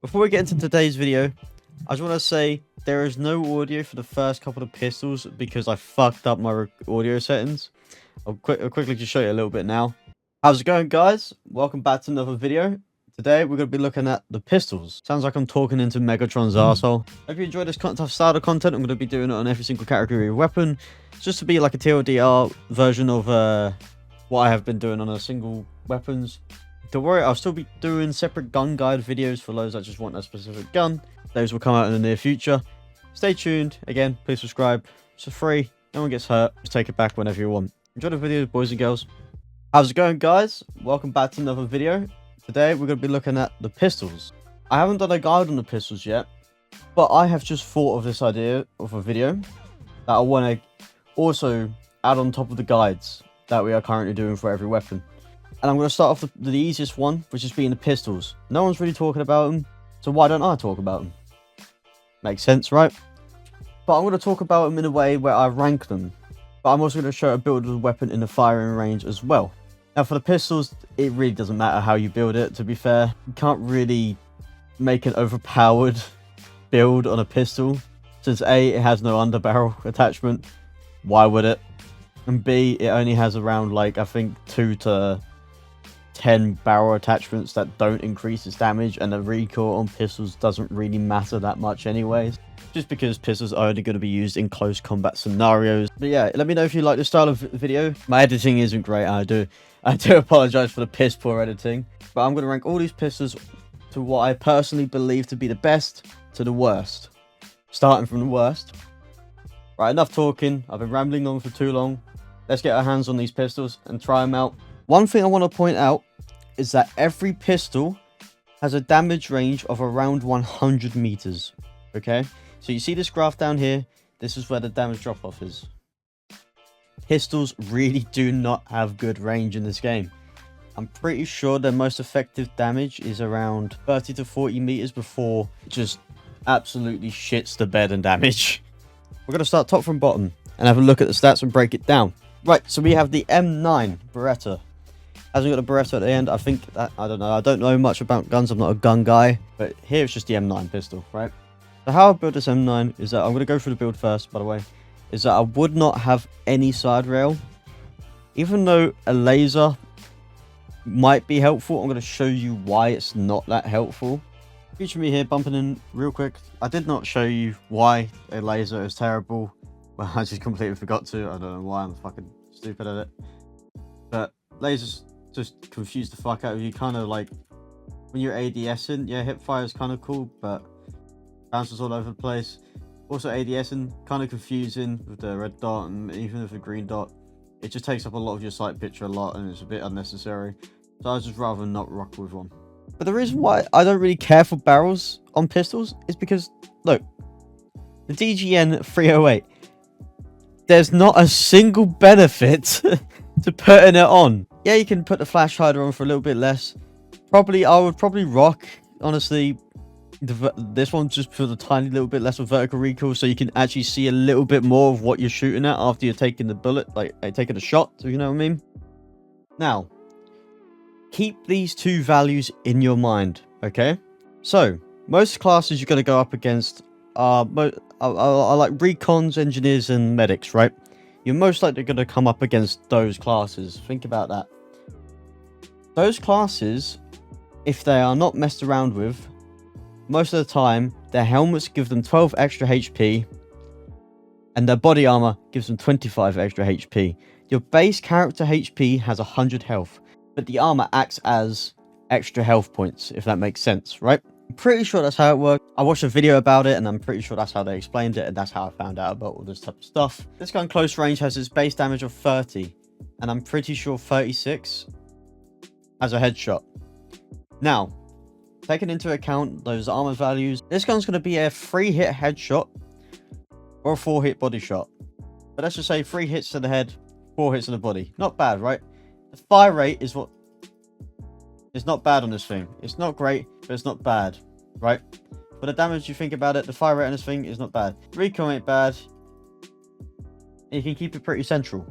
Before we get into today's video, I just want to say there is no audio for the first couple of pistols because I fucked up my audio settings. I'll quickly just show you a little bit now. How's it going, guys? Welcome back to another video. Today we're going to be looking at the pistols. Sounds like I'm talking into Megatron's arsehole. Hope you enjoyed this style of content. I'm going to be doing it on every single category of weapon, just to be like a TLDR version of what I have been doing on a single weapons. Don't worry, I'll still be doing separate gun guide videos for those that just want a specific gun. Those will come out in the near future. Stay tuned. Again, please subscribe. It's free. No one gets hurt. Just take it back whenever you want. Enjoy the video, boys and girls. How's it going, guys? Welcome back to another video. Today, we're going to be looking at the pistols. I haven't done a guide on the pistols yet, but I have just thought of this idea of a video that I want to also add on top of the guides that we are currently doing for every weapon. And I'm going to start off the easiest one, which is being the pistols. No one's really talking about them, so why don't I talk about them? Makes sense, right? But I'm going to talk about them in a way where I rank them. But I'm also going to show a build of the weapon in the firing range as well. Now, for the pistols, it really doesn't matter how you build it, to be fair. You can't really make an overpowered build on a pistol. Since A, it has no underbarrel attachment. Why would it? And B, it only has around, like, I think 2 to 10 barrel attachments that don't increase its damage, and the recoil on pistols doesn't really matter that much anyways, just because pistols are only going to be used in close combat scenarios. But yeah, let me know if you like this style of video. My editing isn't great, I do apologize for the piss poor editing, but I'm going to rank all these pistols to what I personally believe to be the best to the worst, starting from the worst. Right, enough talking. I've been rambling on for too long. Let's get our hands on these pistols and try them out. One thing I want to point out is that every pistol has a damage range of around 100 meters. Okay, so you see this graph down here. This is where the damage drop off is. Pistols really do not have good range in this game. I'm pretty sure their most effective damage is around 30 to 40 meters before it just absolutely shits the bed and damage. We're going to start top from bottom and have a look at the stats and break it down. Right, so we have the M9 Beretta. Hasn't got a Beretta at the end. I think that, I don't know. I don't know much about guns. I'm not a gun guy. But here it's just the M9 pistol, right? So how I build this M9 is that I'm going to go through the build first, by the way. Is that I would not have any side rail. Even though a laser might be helpful, I'm going to show you why it's not that helpful. Future me here bumping in real quick. I did not show you why a laser is terrible. Well, I just completely forgot to. I don't know why. I'm fucking stupid at it. But lasers just confuse the fuck out of you. Kind of like when you're ADSing, yeah, hip fire is kind of cool, but bounces all over the place. Also ADSing, kind of confusing with the red dot and even with the green dot. It just takes up a lot of your sight picture a lot, and it's a bit unnecessary. So I just rather not rock with one. But the reason why I don't really care for barrels on pistols is because, look, the DGN 308, there's not a single benefit to putting it on. Yeah, you can put the flash hider on for a little bit less. I would probably rock, honestly, this one just for the tiny little bit less of vertical recoil, so you can actually see a little bit more of what you're shooting at after you're taking the bullet, like taking a shot, so you know what I mean? Now, keep these two values in your mind, okay? So, most classes you're going to go up against are like recons, engineers, and medics, right? You're most likely going to come up against those classes. Think about that. Those classes, if they are not messed around with, most of the time, their helmets give them 12 extra HP, and their body armor gives them 25 extra HP. Your base character HP has 100 health, but the armor acts as extra health points, if that makes sense, right? I'm pretty sure that's how it works. I watched a video about it, and I'm pretty sure that's how they explained it, and that's how I found out about all this type of stuff. This gun close range has its base damage of 30, and I'm pretty sure 36 has a headshot. Now, taking into account those armor values, this gun's going to be a 3-hit headshot or a 4-hit body shot. But let's just say 3 hits to the head, 4 hits to the body. Not bad, right? The fire rate is what is not bad on this thing. It's not great, but it's not bad, right? For the damage you think about it, the fire rate on this thing is not bad. Recoil ain't bad. You can keep it pretty central.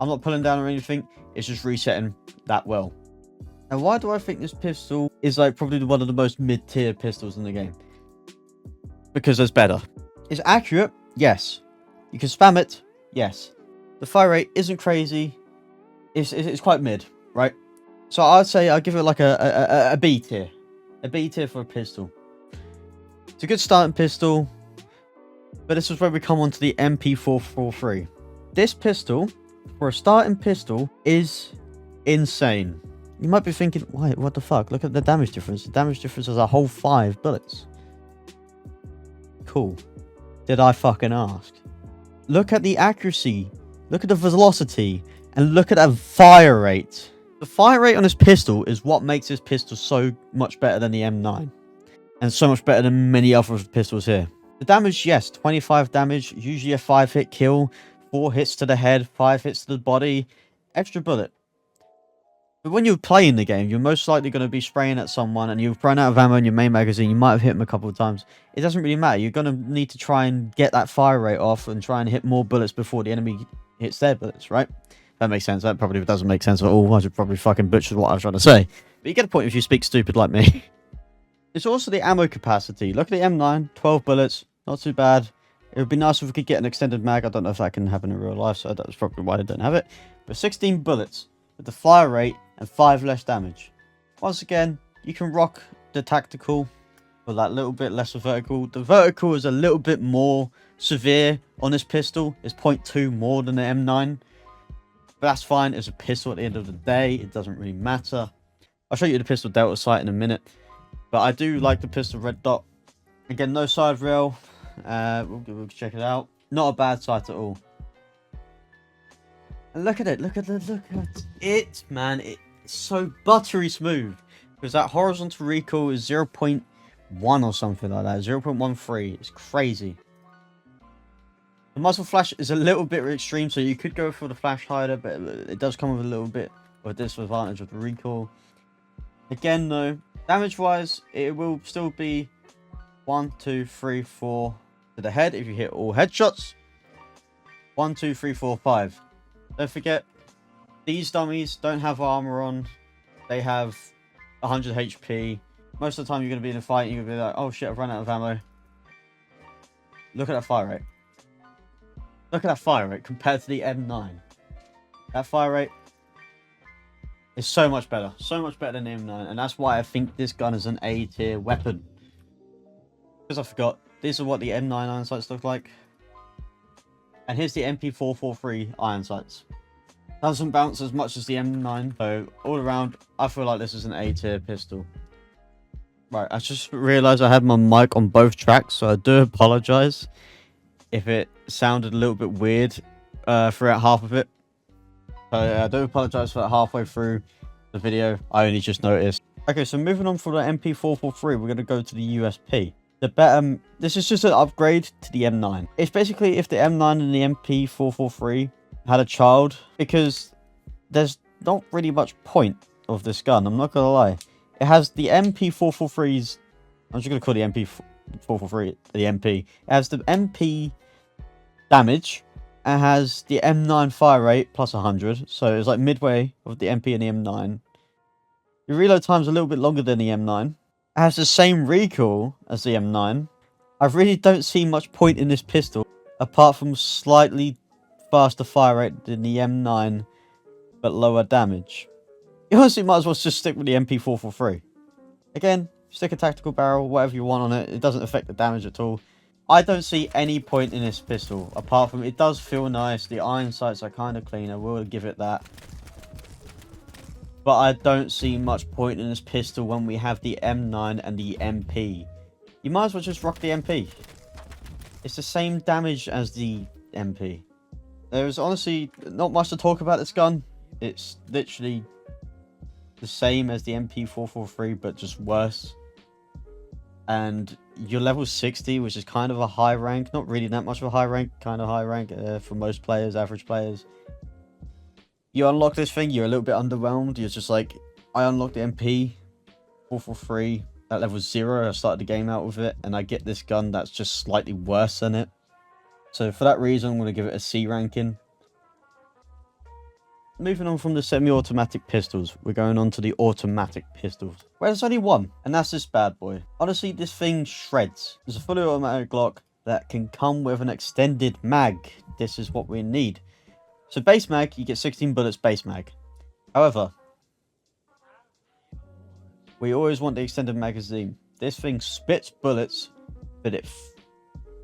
I'm not pulling down or anything. It's just resetting that well. Now, why do I think this pistol is like probably one of the most mid-tier pistols in the game? Because it's better. It's accurate, yes. You can spam it, yes. The fire rate isn't crazy. It's quite mid, right? So I'd say I'd give it like a B tier. A B tier for a pistol. It's a good starting pistol. But this is where we come on to the MP443. This pistol, for a starting pistol, is insane. You might be thinking, why? What the fuck? Look at the damage difference. The damage difference is a whole 5 bullets. Cool. Did I fucking ask? Look at the accuracy. Look at the velocity. And look at that fire rate. The fire rate on this pistol is what makes this pistol so much better than the M9. And so much better than many other pistols here. The damage, yes, 25 damage. Usually a 5-hit kill. 4 hits to the head. 5 hits to the body. Extra bullet. But when you're playing the game, you're most likely going to be spraying at someone and you've run out of ammo in your main magazine. You might have hit them a couple of times. It doesn't really matter. You're going to need to try and get that fire rate off and try and hit more bullets before the enemy hits their bullets, right? That makes sense. That probably doesn't make sense at all. I should probably fucking butcher what I was trying to say. But you get a point if you speak stupid like me. It's also the ammo capacity. Look at the M9. 12 bullets. Not too bad. It would be nice if we could get an extended mag. I don't know if that can happen in real life, so that's probably why I don't have it. But 16 bullets with the fire rate and 5 less damage. Once again, you can rock the tactical for that little bit less of vertical. The vertical is a little bit more severe on this pistol. It's 0.2 more than the M9. But that's fine. It's a pistol at the end of the day. It doesn't really matter. I'll show you the pistol delta sight in a minute. But I do like the pistol red dot. Again, no side rail. We'll check it out. Not a bad sight at all. And look at it. Look at it, man. It's so buttery smooth. Because that horizontal recoil is 0.1 or something like that. 0.13. It's crazy. The muzzle flash is a little bit extreme, so you could go for the flash hider, but it does come with a little bit of a disadvantage of the recoil. Again, though, damage-wise, it will still be 1, 2, 3, 4 to the head if you hit all headshots. 1, 2, 3, 4, 5. Don't forget, these dummies don't have armor on. They have 100 HP. Most of the time you're going to be in a fight and you're going to be like, oh shit, I've run out of ammo. Look at that fire rate. Look at that fire rate compared to the M9. That fire rate is so much better. So much better than the M9. And that's why I think this gun is an A tier weapon. Because I forgot, these are what the M9 iron sights look like. And here's the MP443 iron sights. Doesn't bounce as much as the M9. So all around, I feel like this is an A tier pistol. Right, I just realised I had my mic on both tracks, so I do apologise if it sounded a little bit weird throughout half of it. So yeah, I do apologise for that halfway through the video. I only just noticed. Okay, so moving on from the MP443, we're going to go to the USP. The better, this is just an upgrade to the M9. It's basically if the M9 and the MP443 had a child, because there's not really much point of this gun, I'm not going to lie. It has the MP443's, I'm just going to call the MP443 the MP. It has the MP damage. It has the M9 fire rate plus 100. So it's like midway of the MP and the M9. Your reload time's a little bit longer than the M9. It has the same recoil as the M9. I really don't see much point in this pistol, apart from slightly faster fire rate than the M9, but lower damage. You honestly might as well just stick with the MP443. Again, stick a tactical barrel, whatever you want on it. It doesn't affect the damage at all. I don't see any point in this pistol, apart from it does feel nice. The iron sights are kind of clean, I will give it that. But I don't see much point in this pistol when we have the M9 and the MP. You might as well just rock the MP. It's the same damage as the MP. There's honestly not much to talk about this gun. It's literally the same as the MP443, but just worse. And you're level 60, which is kind of a high rank. Not really that much of a high rank, kind of high rank for most players, average players. You unlock this thing, you're a little bit underwhelmed. You're just like, I unlocked the MP443 at level 0. I started the game out with it, and I get this gun that's just slightly worse than it. So for that reason, I'm going to give it a C ranking. moving on from the semi-automatic pistols, we're going on to the automatic pistols, where there's only one, and that's this bad boy. Honestly, this thing shreds. There's a fully automatic Glock that can come with an extended mag. This is what we need. So base mag, you get 16 bullets base mag. However, we always want the extended magazine. This thing spits bullets, but it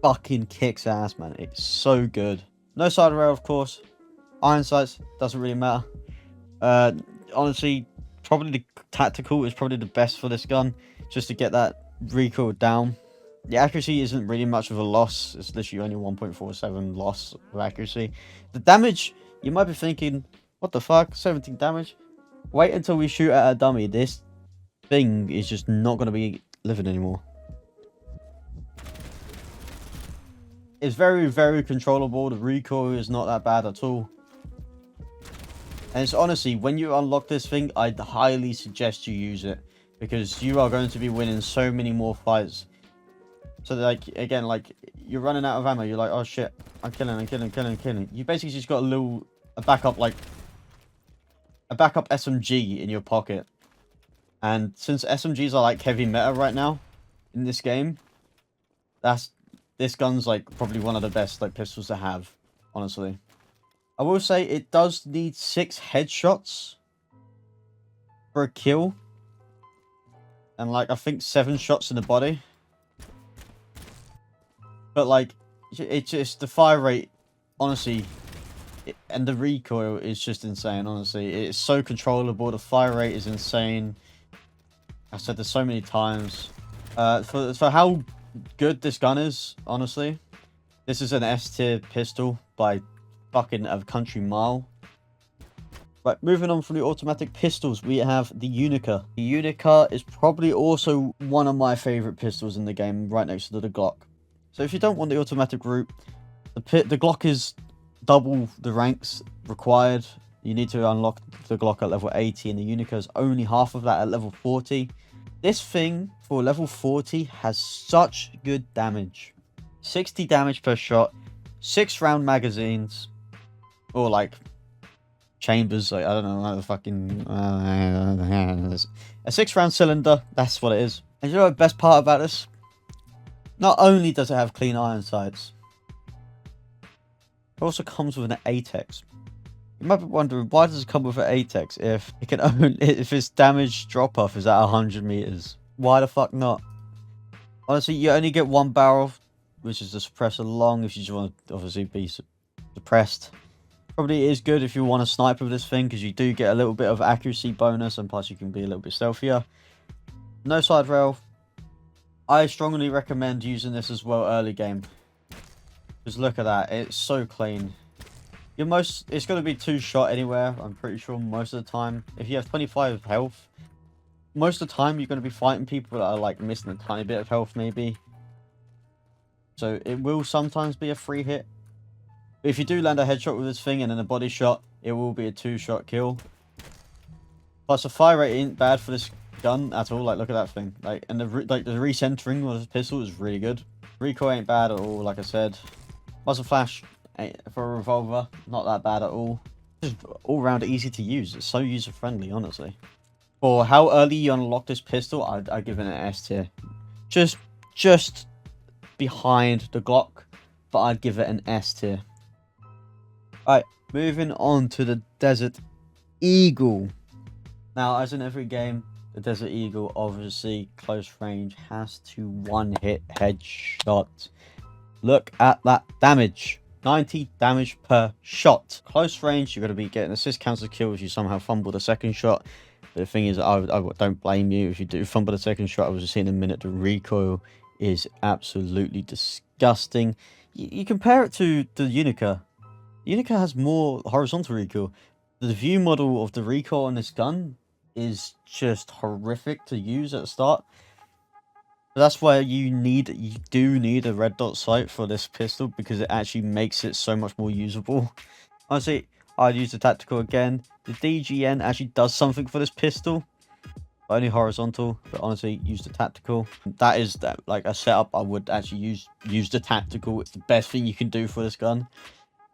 fucking kicks ass, man. It's so good. No side rail, of course. Iron sights, doesn't really matter. Honestly, probably the tactical is probably the best for this gun, just to get that recoil down. The accuracy isn't really much of a loss. It's literally only 1.47 loss of accuracy. The damage, you might be thinking, what the fuck, 17 damage? Wait until we shoot at a dummy. This thing is just not going to be living anymore. It's very, very controllable. The recoil is not that bad at all. And it's honestly, when you unlock this thing, I'd highly suggest you use it, because you are going to be winning so many more fights. So like, again, like, you're running out of ammo, you're like, oh shit, I'm killing. You basically just got a backup SMG in your pocket. And since SMGs are like heavy meta right now in this game, this gun's like probably one of the best like pistols to have, honestly. I will say it does need 6 headshots for a kill. And like, I think 7 shots in the body. But like, it's just the fire rate, honestly, and the recoil is just insane, honestly. It's so controllable. The fire rate is insane. I said this so many times. For how good this gun is, honestly, this is an S tier pistol by fucking a country mile. Right, moving on from the automatic pistols, we have the UNICA. The UNICA is probably also one of my favorite pistols in the game, right next to the GLOCK. So if you don't want the automatic route, the GLOCK is double the ranks required. You need to unlock the GLOCK at level 80, and the UNICA is only half of that at level 40. This thing, for level 40, has such good damage. 60 damage per shot, 6-round magazines, or like chambers, like, I don't know, like the fucking a 6-round cylinder. That's what it is. And you know the best part about this? Not only does it have clean iron sights, it also comes with an ATEX. You might be wondering, why does it come with an ATEX if it can only, if its damage drop off is at 100 meters? Why the fuck not? Honestly, you only get 1 barrel, which is the suppressor long if you just want to obviously be suppressed. Probably is good if you want to snipe with this thing, because you do get a little bit of accuracy bonus, and plus you can be a little bit stealthier. No side rail. I strongly recommend using this as well early game. Just look at that, it's so clean. It's going to be 2 shot anywhere, I'm pretty sure, most of the time. If you have 25 health, most of the time you're going to be fighting people that are like missing a tiny bit of health maybe. So it will sometimes be a free hit. But if you do land a headshot with this thing and then a body shot, it will be a 2-shot kill. Plus the fire rate ain't bad for this gun at all. Like, look at that thing. Like, and the recentering of this pistol is really good. Recoil ain't bad at all, like I said. Muzzle flash for a revolver, not that bad at all. Just all round easy to use. It's so user friendly, honestly. For how early you unlock this pistol, I'd give it an S tier. Just behind the GLOCK, but I'd give it an S tier. Alright, moving on to the Desert Eagle. Now, as in every game, the Desert Eagle, obviously, close range, has to one-hit headshot. Look at that damage. 90 damage per shot. Close range, you're going to be getting assist counts as kill if you somehow fumble the second shot. But the thing is, I don't blame you if you do fumble the second shot. I was just saying in a minute, the recoil is absolutely disgusting. You compare it to the UNICA. UNICA has more horizontal recoil. The view model of the recoil on this gun is just horrific to use at the start. But that's why you do need a red dot sight for this pistol, because it actually makes it so much more usable. Honestly, I'd use the tactical again. The DGN actually does something for this pistol. Only horizontal, but honestly, use the tactical. That is like a setup I would actually use the tactical. It's the best thing you can do for this gun.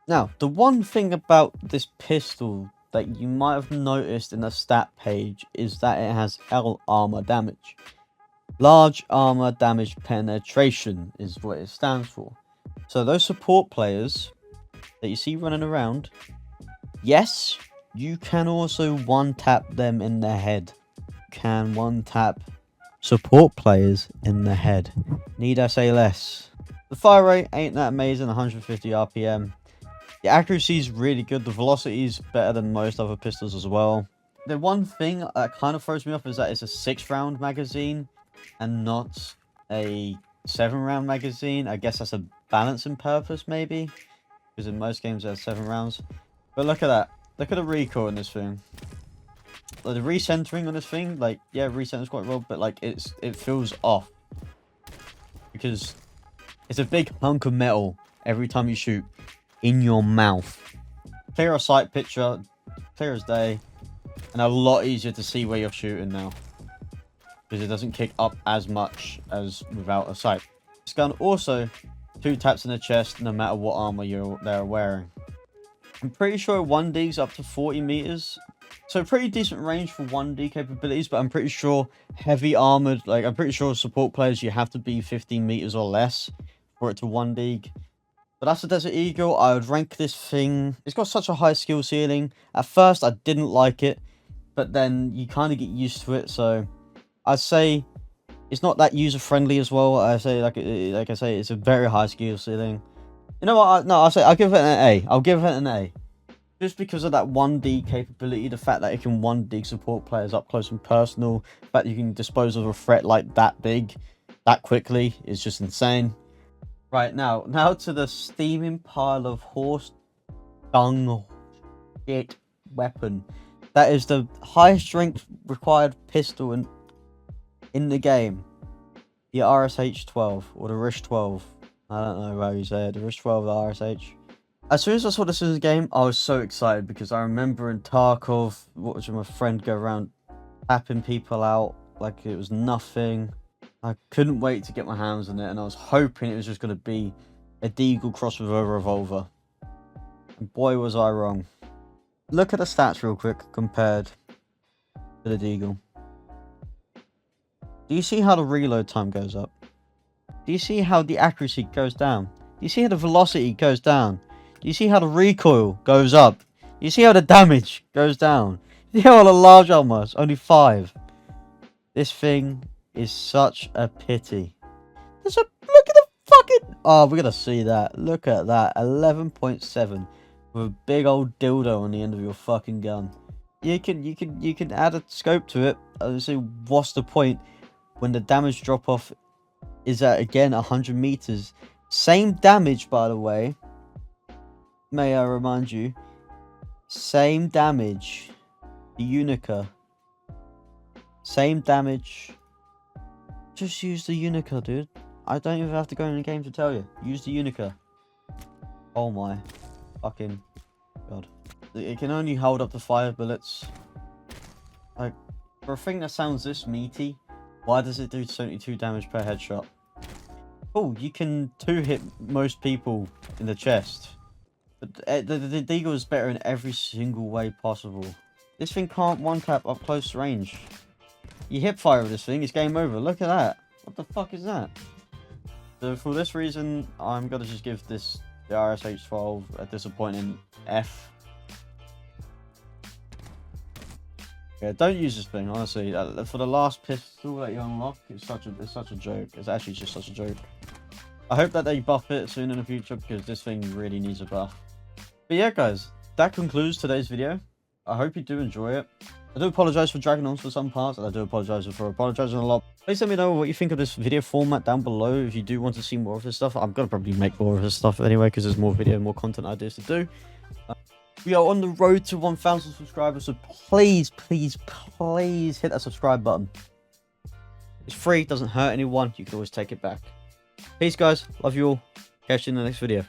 Now, the one thing about this pistol that you might have noticed in the stat page is that it has L armor damage. Large armor damage penetration is what it stands for. So those support players that you see running around, yes, you can also one-tap them in the head. You can one-tap support players in the head. Need I say less? The fire rate ain't that amazing, 150 RPM. The accuracy is really good. The velocity is better than most other pistols as well. The one thing that kind of throws me off is that it's a 6-round magazine and not a 7-round magazine. I guess that's a balancing purpose, maybe, because in most games there's 7 rounds. But look at that. Look at the recoil in this thing. Like, the recentering on this thing, like, yeah, recenters quite well, but like it feels off because it's a big hunk of metal every time you shoot in your mouth. Clearer sight picture, clear as day, and a lot easier to see where you're shooting now because it doesn't kick up as much as without a sight. This gun also 2 taps in the chest no matter what armor they're wearing. I'm pretty sure 1D's up to 40 meters. So pretty decent range for 1D capabilities, but I'm pretty sure heavy armored, like I'm pretty sure support players, you have to be 15 meters or less for it to 1D. But that's the Desert Eagle. I would rank this thing. It's got such a high skill ceiling. At first, I didn't like it, but then you kind of get used to it. So I'd say it's not that user friendly as well. I say like I say, it's a very high skill ceiling. You know what? I'll give it an A. I'll give it an A. Just because of that 1D capability, the fact that it can 1D support players up close and personal, the fact that you can dispose of a threat like that big, that quickly, is just insane. Right, now to the steaming pile of horse dung shit weapon. That is the highest strength required pistol in the game. The RSH-12, or the RISH-12. I don't know how you say it, the RISH-12, the RSH. As soon as I saw this in the game, I was so excited because I remember in Tarkov, watching my friend go around tapping people out like it was nothing. I couldn't wait to get my hands on it, and I was hoping it was just going to be a Deagle crossed with a revolver. And boy, was I wrong. Look at the stats real quick compared to the Deagle. Do you see how the reload time goes up? Do you see how the accuracy goes down? Do you see how the velocity goes down? Do you see how the recoil goes up? Do you see how the damage goes down? Do you see how the large armor is only 5? This thing is such a pity. Look at the fucking... Oh, we're gonna see that. Look at that. 11.7 with a big old dildo on the end of your fucking gun. You can add a scope to it. Obviously, what's the point when the damage drop off is at, again, 100 meters? Same damage, by the way. May I remind you, same damage. The UNICA. Same damage. Just use the UNICA, dude. I don't even have to go in the game to tell you. Use the UNICA. Oh my fucking god. It can only hold up to 5 bullets. Like, for a thing that sounds this meaty, why does it do 72 damage per headshot? Oh, you can 2-hit most people in the chest. But the Deagle is better in every single way possible. This thing can't one-tap up close range. You hip fire with this thing, it's game over. Look at that. What the fuck is that? So for this reason, I'm gonna just give the RSH-12 a disappointing F. Yeah, don't use this thing, honestly. For the last pistol that you unlock, it's such a joke. It's actually just such a joke. I hope that they buff it soon in the future because this thing really needs a buff. But yeah, guys, that concludes today's video. I hope you do enjoy it. I do apologize for dragging on for some parts, and I do apologize for apologizing a lot. Please let me know what you think of this video format down below. If you do want to see more of this stuff, I'm gonna probably make more of this stuff anyway because there's more video, more content ideas to do. We are on the road to 1,000 subscribers, so please, please, please hit that subscribe button. It's free, doesn't hurt anyone. You can always take it back. Peace, guys. Love you all. Catch you in the next video.